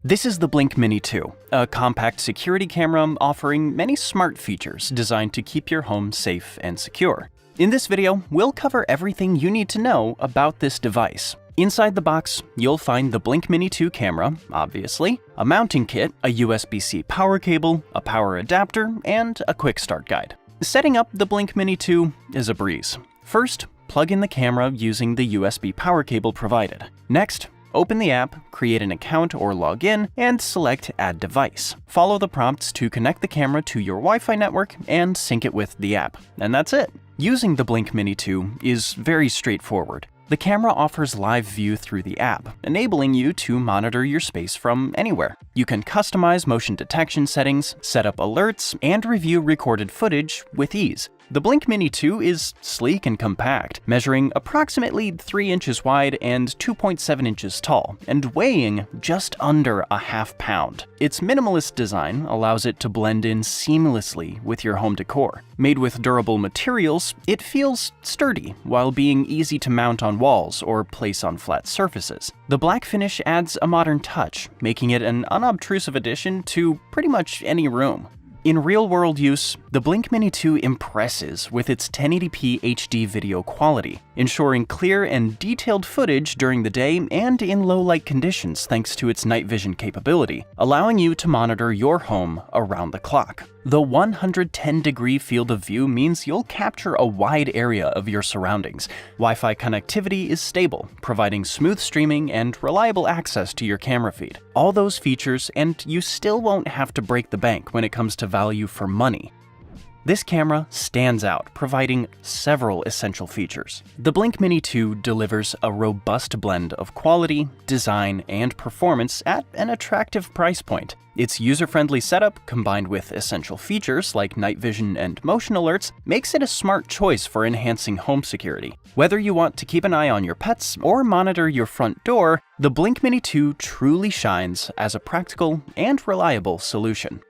This is the Blink Mini 2, a compact security camera offering many smart features designed to keep your home safe and secure. In this video, we'll cover everything you need to know about this device. Inside the box, you'll find the Blink Mini 2 camera, obviously, a mounting kit, a USB-C power cable, a power adapter, and a quick start guide. Setting up the Blink Mini 2 is a breeze. First, plug in the camera using the USB power cable provided. Next, open the app, create an account or log in, and select Add Device. Follow the prompts to connect the camera to your Wi-Fi network and sync it with the app. And that's it. Using the Blink Mini 2 is very straightforward. The camera offers live view through the app, enabling you to monitor your space from anywhere. You can customize motion detection settings, set up alerts, and review recorded footage with ease. The Blink Mini 2 is sleek and compact, measuring approximately 3 inches wide and 2.7 inches tall, and weighing just under a half pound. Its minimalist design allows it to blend in seamlessly with your home decor. Made with durable materials, it feels sturdy while being easy to mount on walls or place on flat surfaces. The black finish adds a modern touch, making it an unobtrusive addition to pretty much any room. In real-world use, the Blink Mini 2 impresses with its 1080p HD video quality, ensuring clear and detailed footage during the day and in low-light conditions thanks to its night vision capability, allowing you to monitor your home around the clock. The 110-degree field of view means you'll capture a wide area of your surroundings. Wi-Fi connectivity is stable, providing smooth streaming and reliable access to your camera feed. All those features, and you still won't have to break the bank when it comes to value for money. This camera stands out, providing several essential features. The Blink Mini 2 delivers a robust blend of quality, design, and performance at an attractive price point. Its user-friendly setup, combined with essential features like night vision and motion alerts, makes it a smart choice for enhancing home security. Whether you want to keep an eye on your pets or monitor your front door, the Blink Mini 2 truly shines as a practical and reliable solution.